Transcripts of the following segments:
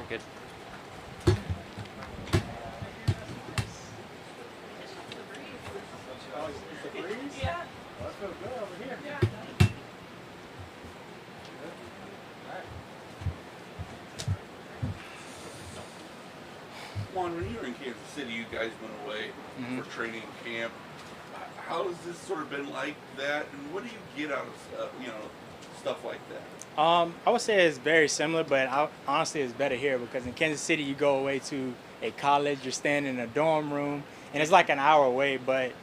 Good. Yeah. Well, that feels good over here. Yeah. Juan, when you were in Kansas City, you guys went away for training camp. How has this sort of been like that, and what do you get out of stuff like that? I would say it's very similar, but honestly, it's better here because in Kansas City, you go away to a college, you're staying in a dorm room, and it's like an hour away, but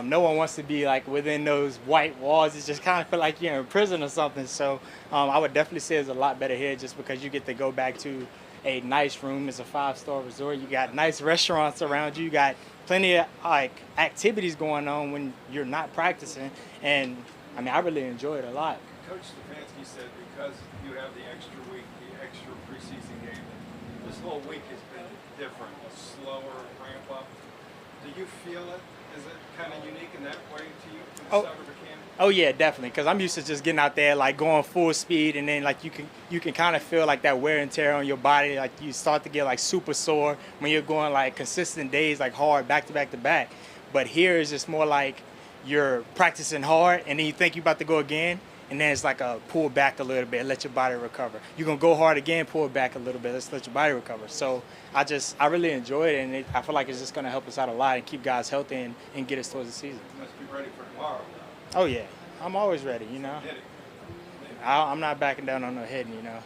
no one wants to be like within those white walls. It just kind of feel like you're in prison or something. So I would definitely say it's a lot better here just because you get to go back to a nice room. It's a 5-star resort. You got nice restaurants around you. You got plenty of like activities going on when you're not practicing, and I mean, I really enjoy it a lot. Coach Stefanski said because you have the extra week, the extra preseason game, this whole week has been different, a slower ramp up. Do you feel it? Is it kind of unique in that way to you from the start of the camp? Oh yeah, definitely. Because I'm used to just getting out there, like going full speed, and then like you can kind of feel like that wear and tear on your body. Like you start to get like super sore when you're going like consistent days, like hard back to back to back. But here is just more like you're practicing hard, and then you think you're about to go again, and then it's like a pull back a little bit, let your body recover. You're gonna go hard again, pull back a little bit, let's let your body recover. So I really enjoy it, and I feel like it's just gonna help us out a lot and keep guys healthy and get us towards the season. You must be ready for tomorrow. Oh yeah, I'm always ready, you know. I'm not backing down on no hitting, you know.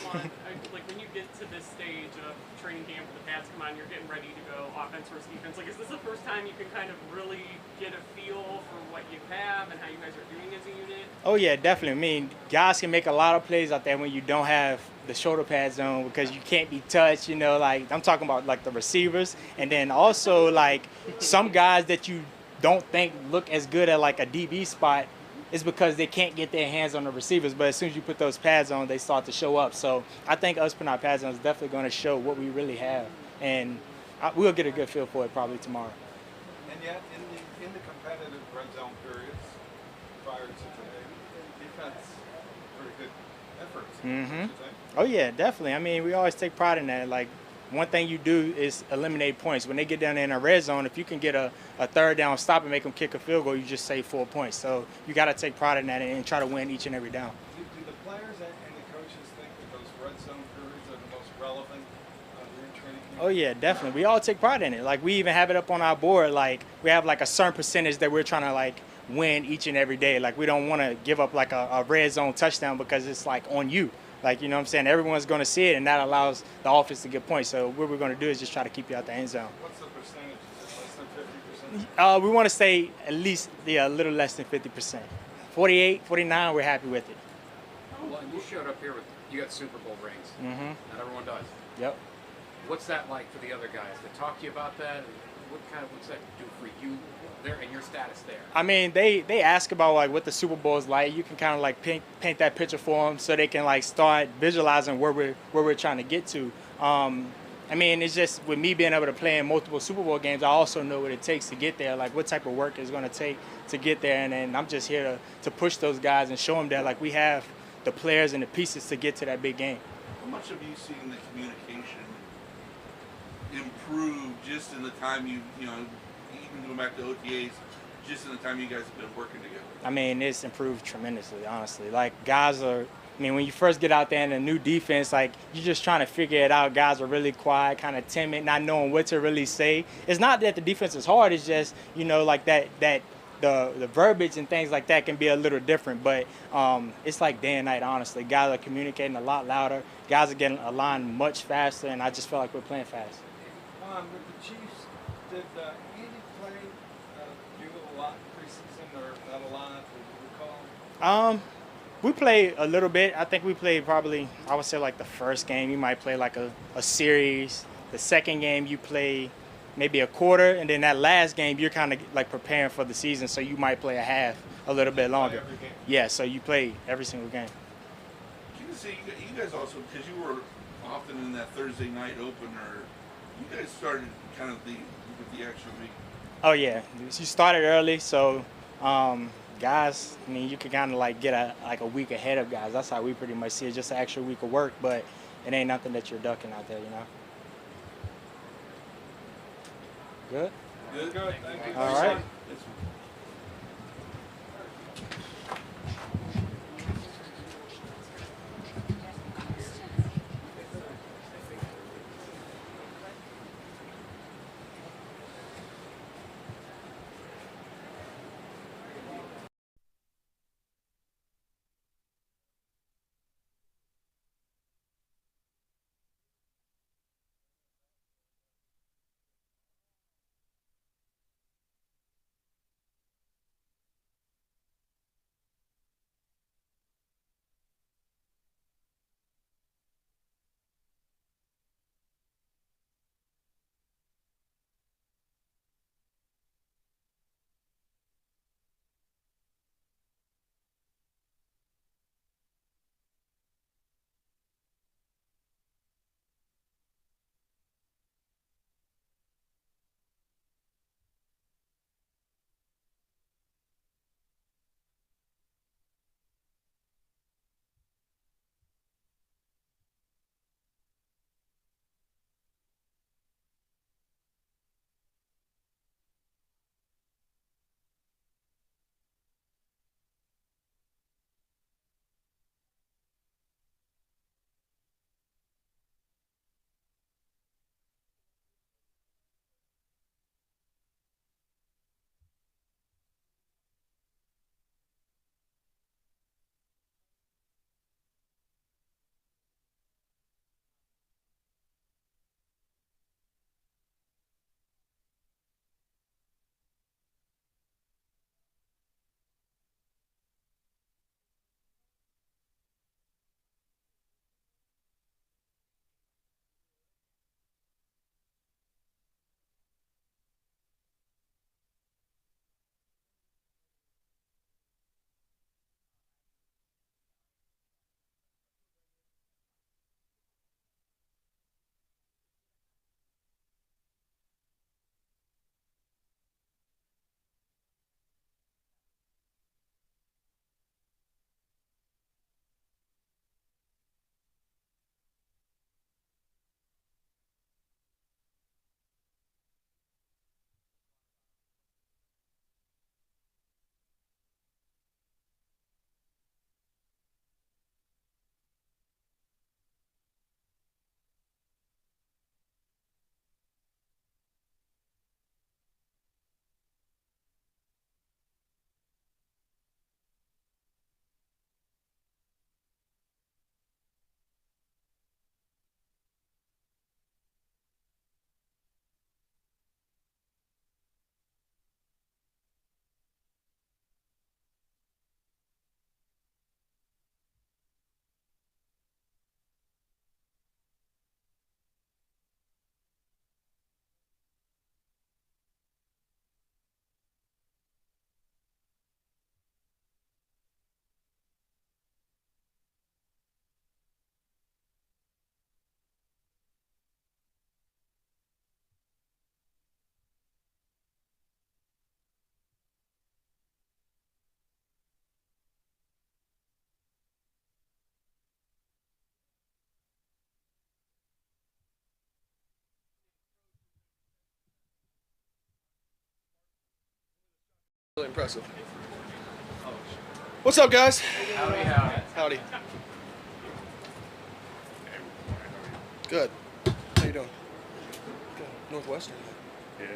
Juan, like when you get to this stage of training camp, the pads come on, you're getting ready to go offense versus defense. Like, is this the first time you can kind of really get a feel for what you have and how you guys are doing as a unit? Oh yeah, definitely. I mean, guys can make a lot of plays out there when you don't have the shoulder pads on because you can't be touched. You know, like I'm talking about like the receivers, and then also like some guys that you don't think look as good at like a DB spot. It's because they can't get their hands on the receivers, but as soon as you put those pads on, they start to show up. So I think us putting our pads on is definitely going to show what we really have, and we'll get a good feel for it probably tomorrow. And yet, in the competitive red zone periods prior to today, defense pretty good efforts. Mm-hmm. Oh yeah, definitely. I mean, we always take pride in that. Like, one thing you do is eliminate points. When they get down there in a red zone, if you can get a third down stop and make them kick a field goal, you just save 4 points. So you got to take pride in that and try to win each and every down. Do the players and the coaches think that those red zone periods are the most relevant during training camp? Oh yeah, definitely. We all take pride in it. Like we even have it up on our board. Like we have like a certain percentage that we're trying to like win each and every day. Like we don't want to give up like a red zone touchdown because it's like on you. Like, you know what I'm saying? Everyone's going to see it, and that allows the offense to get points. So what we're going to do is just try to keep you out the end zone. What's the percentage? Is it less than 50%? We want to say at least a little less than 50%. 48, 49, we're happy with it. Well, and you showed up here with, you got Super Bowl rings. Mm-hmm. Not everyone does. Yep. What's that like for the other guys? They talk to you about that? And what's that do for you there and your status there? I mean, they ask about like what the Super Bowl is like. You can kind of like paint that picture for them so they can like start visualizing where we're trying to get to. I mean, it's just with me being able to play in multiple Super Bowl games, I also know what it takes to get there, like what type of work it's going to take to get there. And then I'm just here to push those guys and show them that like we have the players and the pieces to get to that big game. How much have you seen the communication improve just in the time even going back to OTAs, just in the time you guys have been working together? I mean, it's improved tremendously, honestly. Like, guys are, I mean, when you first get out there in a new defense, like, you're just trying to figure it out. Guys are really quiet, kind of timid, not knowing what to really say. It's not that the defense is hard. It's just, like the verbiage and things like that can be a little different. But it's like day and night, honestly. Guys are communicating a lot louder. Guys are getting aligned much faster, and I just feel like we're playing fast. With the Chiefs, did Andy play you a lot preseason or not a lot? Do you recall? We played a little bit. I think we played probably, I would say like the first game, you might play like a series. The second game, you play maybe a quarter. And then that last game, you're kind of like preparing for the season. So you might play a half a little bit longer. Every game? Yeah, so you play every single game. You can see you guys also, because you were often in that Thursday night opener, you guys started kind of with the extra week. Oh, yeah. You started early, so guys, I mean, you could kind of like get a week ahead of guys. That's how we pretty much see it, just an extra week of work. But it ain't nothing that you're ducking out there, you know. Good. Good. Good. Thank you. All right. Really impressive. What's up, guys? Howdy, howdy. Howdy. Good. How you doing? Good. Northwestern. Yeah,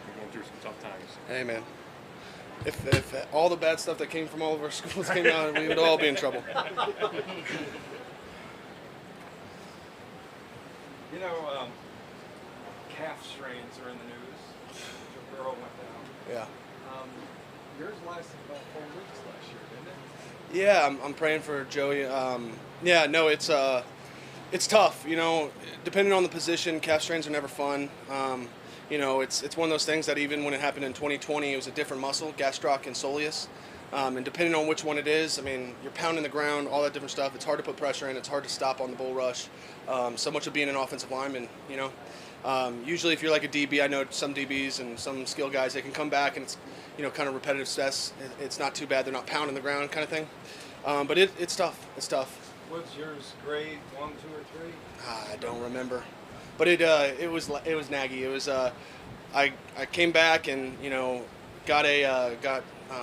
we're going through some tough times. Hey, man. If all the bad stuff that came from all of our schools came out, we would all be in trouble. You know, calf strains are in the news. The girl went down. Yeah. Yours lasted about 4 weeks last year, didn't it? Yeah, I'm praying for Joey. Yeah, no, it's tough. You know, depending on the position, calf strains are never fun. You know, it's one of those things that even when it happened in 2020, it was a different muscle, gastroc and soleus. And depending on which one it is, I mean, you're pounding the ground, all that different stuff. It's hard to put pressure in. It's hard to stop on the bull rush. So much of being an offensive lineman, you know. Usually if you're like a DB, I know some DBs and some skill guys, they can come back and it's, you know, kind of repetitive stress. It's not too bad. They're not pounding the ground kind of thing. But it's tough. It's tough. What's yours? Grade 1, 2, or 3? I don't remember, but it was naggy. It was I came back and got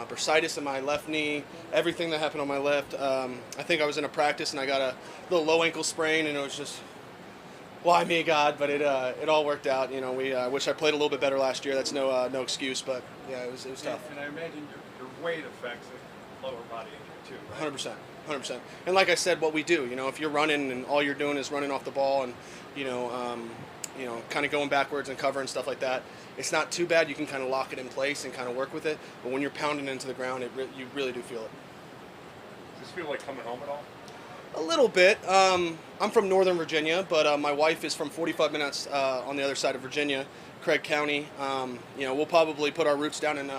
bursitis in my left knee. Everything that happened on my left. I think I was in a practice and I got a little low ankle sprain, and it was just, why me, God? But it all worked out. We wish I played a little bit better last year. That's no excuse, but yeah, it was tough. And I imagine your weight affects the lower body injury too, right? 100%. 100%. And like I said, what we do, if you're running and all you're doing is running off the ball and, kind of going backwards and covering stuff like that, it's not too bad. You can kind of lock it in place and kind of work with it. But when you're pounding into the ground, you really do feel it. Does this feel like coming home at all? A little bit. I'm from Northern Virginia, but my wife is from 45 minutes on the other side of Virginia, Craig County. We'll probably put our roots down in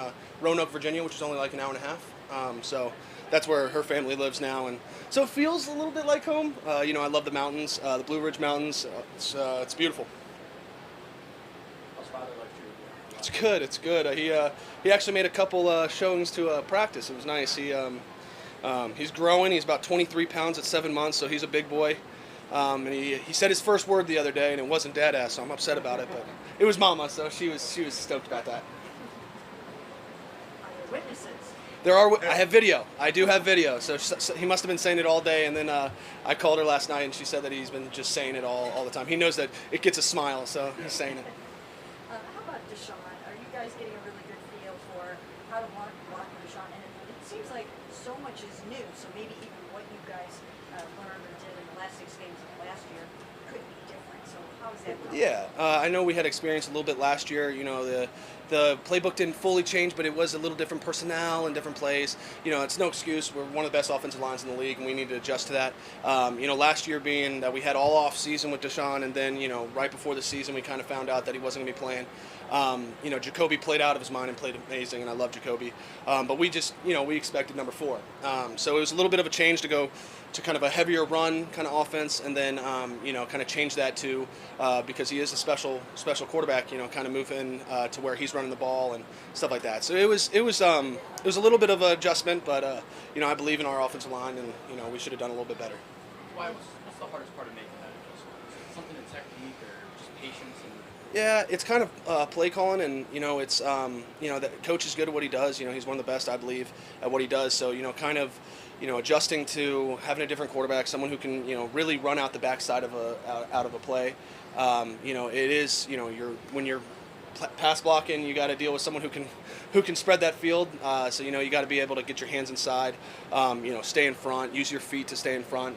Roanoke, Virginia, which is only like an hour and a half. So that's where her family lives now, and so it feels a little bit like home. I love the mountains, the Blue Ridge Mountains. It's beautiful. How's father like you? It's good. He actually made a couple showings to practice. It was nice. He's growing. He's about 23 pounds at 7 months, so he's a big boy. And he said his first word the other day, and it wasn't dad-ass, so I'm upset about it, but it was mama, so she was stoked about that. Are there witnesses? I have video. I do have video. So he must have been saying it all day, and then I called her last night, and she said that he's been just saying it all the time. He knows that it gets a smile, so he's saying it. How about Deshaun? Are you guys getting a really good feel for how to block Deshaun? And it seems like so much is new, so maybe even what you guys learned or did in the last 6 games of last year could be different. So how is that going? Yeah, I know we had experience a little bit last year. The playbook didn't fully change, but it was a little different personnel and different plays. It's no excuse. We're one of the best offensive lines in the league, and we need to adjust to that. Last year being that we had all off season with Deshaun, and then, right before the season, we kind of found out that he wasn't going to be playing. Jacoby played out of his mind and played amazing, and I love Jacoby. But we just, we expected number 4. So it was a little bit of a change to go to kind of a heavier run kind of offense, and then, kind of change that to, because he is a special quarterback, kind of move in to where he's running the ball and stuff like that. So it was a little bit of an adjustment, but I believe in our offensive line, and we should have done a little bit better. Why? What's the hardest part of making that adjustment? Is it something in technique or just patience? Yeah, it's kind of play calling, and it's the coach is good at what he does. He's one of the best, I believe, at what he does. So kind of adjusting to having a different quarterback, someone who can really run out the backside of out of a play. It is when you're pass blocking, you got to deal with someone who can spread that field. So you got to be able to get your hands inside, stay in front, use your feet to stay in front,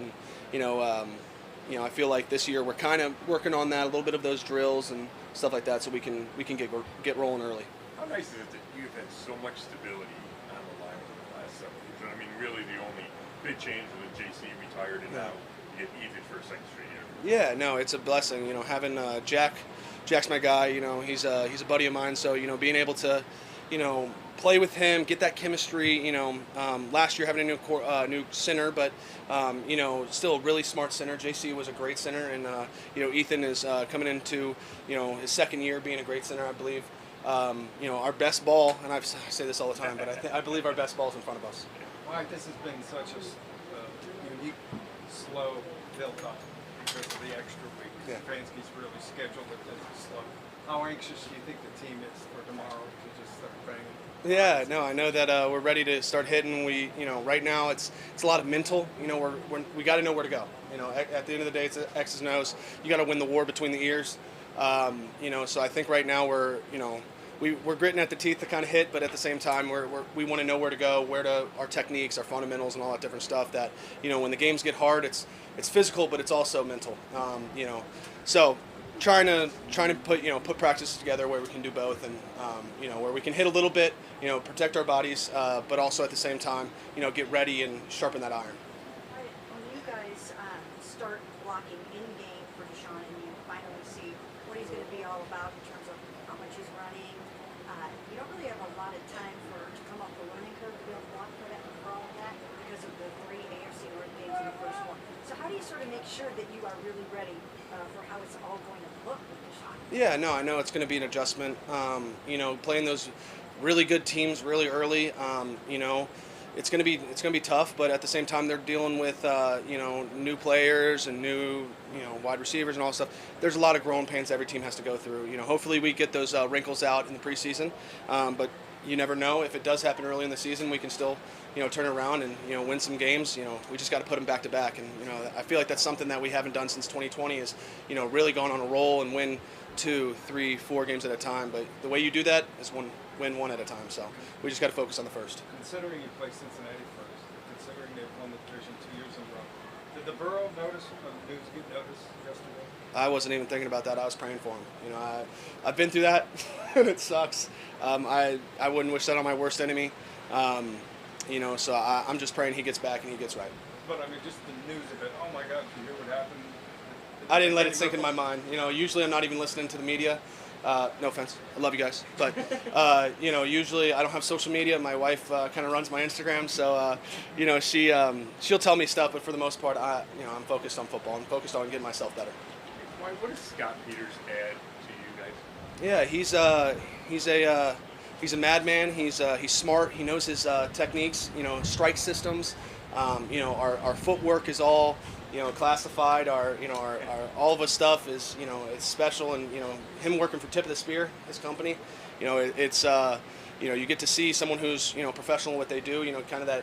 and I feel like this year we're kind of working on that, a little bit of those drills and stuff like that, so we can get rolling early. How nice is it that you've had so much stability on the line over the last several years? I mean, really the only big change was that JC retired, and now you get Ethan for a second straight year. Yeah, no, it's a blessing. Having Jack's my guy. He's a buddy of mine. So being able to, play with him, get that chemistry. Last year having a new center, but still a really smart center. JC was a great center, and Ethan is coming into his second year being a great center, I believe. Our best ball, and I say this all the time, but I believe our best ball is in front of us. Wyatt, this has been such a unique, slow build-up because of the extra week. Yeah. Stefanski's really scheduled it as slow. How anxious do you think the team is for tomorrow to just start banging? Yeah, no, I know that we're ready to start hitting. We, right now it's a lot of mental. We got to know where to go. At the end of the day, it's X's and O's. You got to win the war between the ears. So I think right now we're gritting at the teeth to kind of hit, but at the same time we want to know where to go, our techniques, our fundamentals, and all that different stuff. That when the games get hard, it's physical, but it's also mental. So trying to put practices together where we can do both, and where we can hit a little bit, protect our bodies, but also at the same time get ready and sharpen that iron. When you guys start blocking in game for Deshaun, and you finally see what he's going to be all about in terms of how much he's running, you don't really have a lot of time to come up the learning curve to be able to block for all of that because of the 3 AFC North games in the first one. So how do you sort of make sure that you are really ready for how it's all going to look with Deshaun? Yeah, no, I know it's going to be an adjustment. Playing those really good teams really early. it's gonna be tough, but at the same time they're dealing with new players and new wide receivers and all that stuff. There's a lot of growing pains every team has to go through. Hopefully we get those wrinkles out in the preseason, but you never know. If it does happen early in the season, we can still turn around and win some games. We just got to put them back to back, and I feel like that's something that we haven't done since 2020 is really gone on a roll and win 2, 3, 4 games at a time. But the way you do that is win one at a time. So we just got to focus on the first. Considering you play Cincinnati first, considering they've won the division 2 years in a row, did the Burrow news get noticed yesterday? I wasn't even thinking about that. I was praying for him. I've been through that, and it sucks. I wouldn't wish that on my worst enemy. So I'm just praying he gets back and he gets right. But I mean, just the news of it. Oh my God! You hear what happened? I didn't let it sink in my mind. Usually I'm not even listening to the media. No offense, I love you guys, but usually I don't have social media. My wife kind of runs my Instagram, so she'll tell me stuff. But for the most part, I'm focused on football. I'm focused on getting myself better. What does Scott Peters add to you guys? Yeah, he's a madman. He's smart. He knows his techniques. Strike systems. Our footwork is all classified. Our all of his stuff is it's special. And him working for Tip of the Spear, his company. It's you get to see someone who's professional in what they do. Kind of that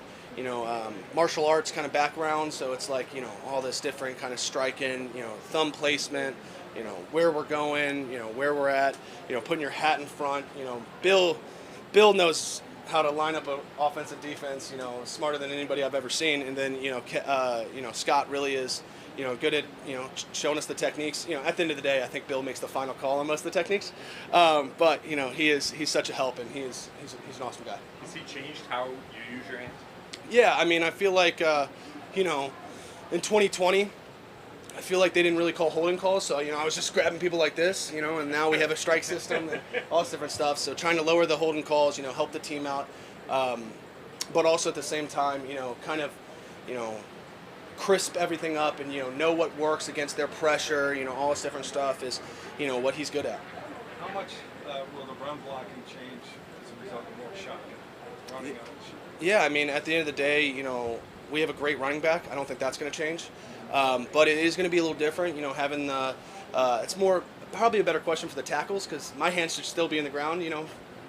martial arts kind of background. So it's like all this different kind of striking. Thumb placement. Where we're going. Where we're at. Putting your hat in front. Bill knows how to line up an offensive defense, smarter than anybody I've ever seen. And then, Scott really is, good at, showing us the techniques. At the end of the day, I think Bill makes the final call on most of the techniques. But he's such a help, and he's an awesome guy. Has he changed how you use your hands? Yeah, I mean, I feel like, in 2020, I feel like they didn't really call holding calls, so I was just grabbing people like this, and now we have a strike system and all this different stuff. So trying to lower the holding calls, help the team out, but also at the same time, kind of, crisp everything up and know what works against their pressure, all this different stuff is, what he's good at. How much will the run blocking change as a result of more shotgun running out? Yeah, I mean, at the end of the day, we have a great running back. I don't think that's going to change. But it is going to be a little different, having the, it's more, probably a better question for the tackles because my hands should still be in the ground,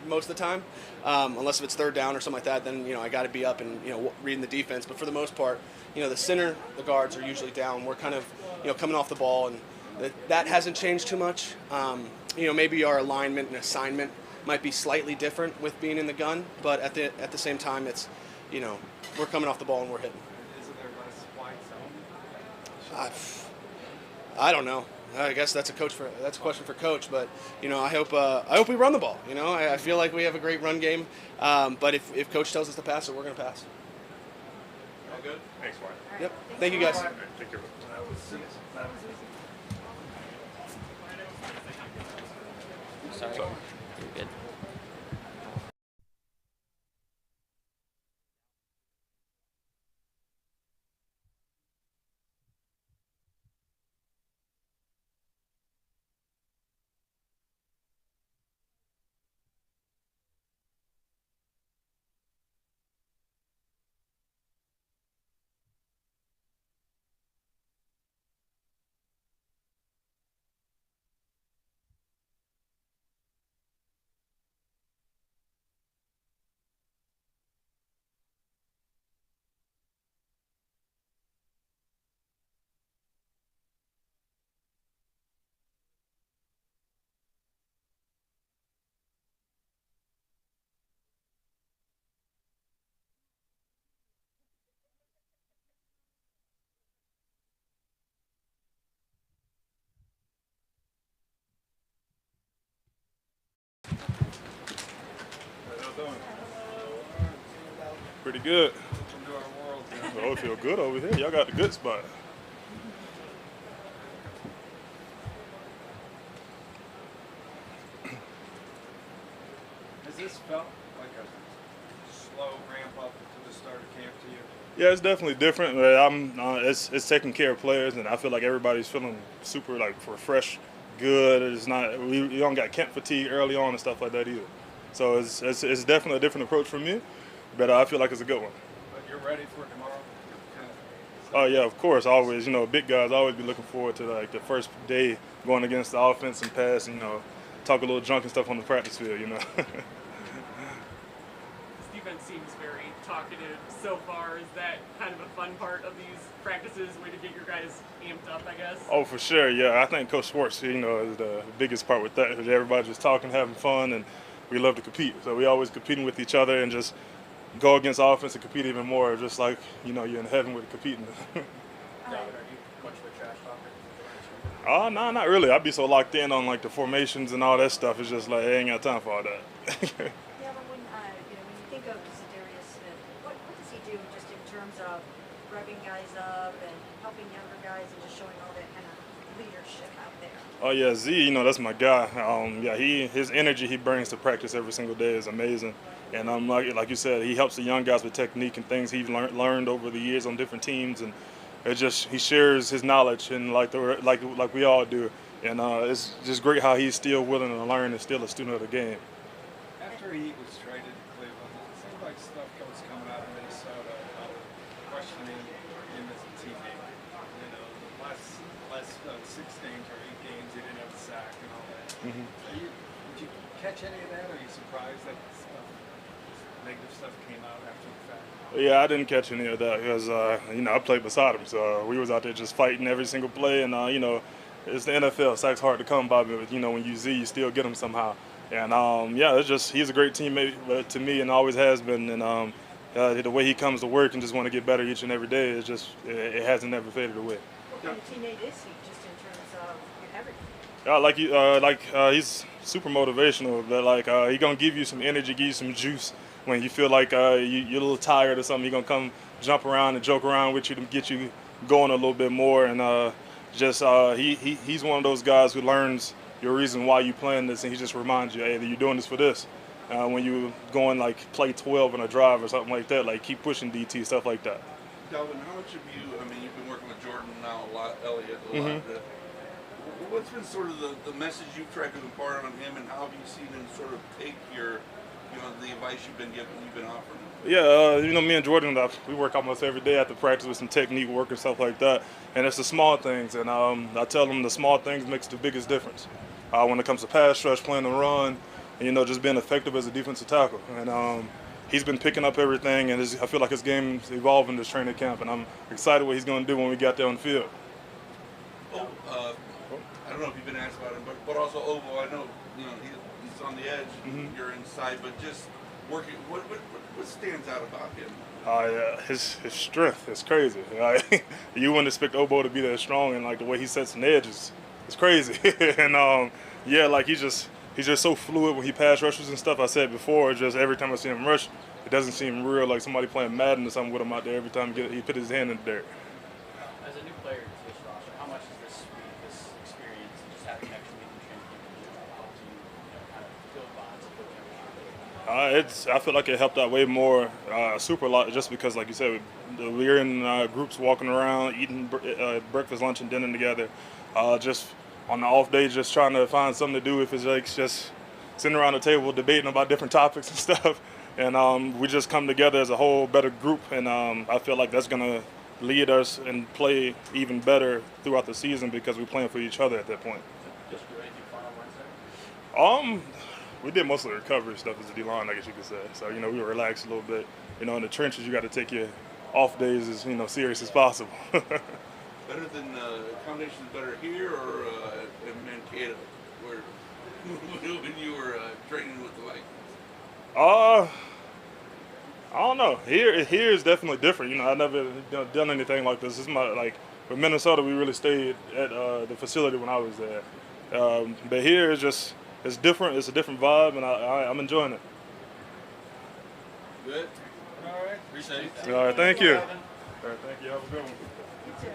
most of the time. Unless if it's third down or something like that, then, I got to be up and, reading the defense. But for the most part, the center, the guards are usually down. We're kind of, coming off the ball, and that hasn't changed too much. Maybe our alignment and assignment might be slightly different with being in the gun, but at the same time, it's, we're coming off the ball and we're hitting. Isn't there less wide zone? I don't know. I guess that's a question for coach. But I hope we run the ball. I feel like we have a great run game. But if coach tells us to pass it, we're going to pass. All good? Thanks, Wyatt. Yep. Thank you guys. All right, take care. Sorry. Sorry. You're good. Pretty good. Welcome to our world. Oh, it feel good over here. Y'all got the good spot. Has this felt like a slow ramp up to the start of camp to you? Yeah, it's definitely different. It's taking care of players, and I feel like everybody's feeling super refreshed, good. It's not we don't got camp fatigue early on and stuff like that either. So it's definitely a different approach for me, but I feel like it's a good one. get ready for tomorrow? Oh yeah, of course. Always, big guys always be looking forward to like the first day going against the offense and pass. Talk a little junk and stuff on the practice field. This defense seems very talkative so far. Is that kind of a fun part of these practices, way to get your guys amped up, I guess? Oh, for sure. Yeah, I think Coach Schwartz, is the biggest part with that. Because everybody's just talking, having fun, and we love to compete. So we always competing with each other and just go against offense and compete even more. Just like you're in heaven with competing. Dalvin, are you much of a trash talker? Oh, no, not really. I'd be so locked in on like the formations and all that stuff. It's just like I ain't got time for all that. Yeah, but when you think of Zadarius Smith, what does he do just in terms of revving guys up and helping younger guys and just showing all that kind of leadership out there? Oh yeah, Z, that's my guy. His energy he brings to practice every single day is amazing. And like you said, he helps the young guys with technique and things he's learned over the years on different teams, and he shares his knowledge and like we all do. And it's just great how he's still willing to learn and still a student of the game. After he was traded to Cleveland, it seemed like stuff was coming out of Minnesota about questioning him as a teammate. The last 6 games or 8 games, he didn't have a sack and all that. Mm-hmm. Did you catch any of that? Are you surprised that negative stuff came out after the fact? Yeah, I didn't catch any of that because I played beside him, so we was out there just fighting every single play, and it's the NFL. Sacks hard to come by, but when you Z, you still get them somehow. And he's a great teammate to me and always has been. And the way he comes to work and just want to get better each and every day, it hasn't never faded away. What kind of teammate is he, just in terms of everything? He's super motivational, but he gonna give you some energy, give you some juice when you feel like you're a little tired or something. He gonna come jump around and joke around with you to get you going a little bit more. And he's one of those guys who learns your reason why you playing this, and he just reminds you, hey, you're doing this for this. When you going play 12 in a drive or something like that, keep pushing DT, stuff like that. Dalvin, how much have you? You've been working with Jordan now a lot, Elliott a lot. What's been sort of the message you've tried to impart on him, and how have you seen him sort of take the advice you've been offering him? Yeah, me and Jordan, we work almost every day after practice with some technique work and stuff like that. And it's the small things, and I tell them the small things makes the biggest difference. When it comes to pass rush, playing the run, and, just being effective as a defensive tackle. And he's been picking up everything, and I feel like his game's evolving this training camp, and I'm excited what he's going to do when we get there on the field. I don't know if you've been asked about him, but also Ovo, I know he's on the edge, you're inside, but just working, what stands out about him? Yeah, his strength is crazy. You wouldn't expect Obo to be that strong, and the way he sets an edge is crazy. And he's just so fluid when he pass rushes and stuff. I said before, just every time I see him rush, it doesn't seem real, like somebody playing Madden or something with him out there every time he put his hand in the dirt. As a new player to this roster, how much is this experience and just having extra week in training help you kind of build bonds and build chemistry? I feel like it helped out way more, super a lot, just because, like you said, we're in groups walking around, eating breakfast, lunch, and dinner together. Just on the off day, just trying to find something to do. If it's just sitting around the table debating about different topics and stuff, and we just come together as a whole better group. And I feel like that's gonna lead us and play even better throughout the season because we're playing for each other at that point. Just do anything fun on Wednesday? We did most of the recovery stuff as a D-line, I guess you could say. So, we relaxed a little bit. In the trenches, you got to take your off days as, serious as possible. Better than accommodations better here or in Mankato, where when you were training with the Vikings? I don't know. Here is definitely different. I've never done anything like this. It's with Minnesota, we really stayed at the facility when I was there. But here it's different. It's a different vibe, and I'm enjoying it. Good. All right. Appreciate it. All right, thank you. All right, thank you. Have a good one. You too.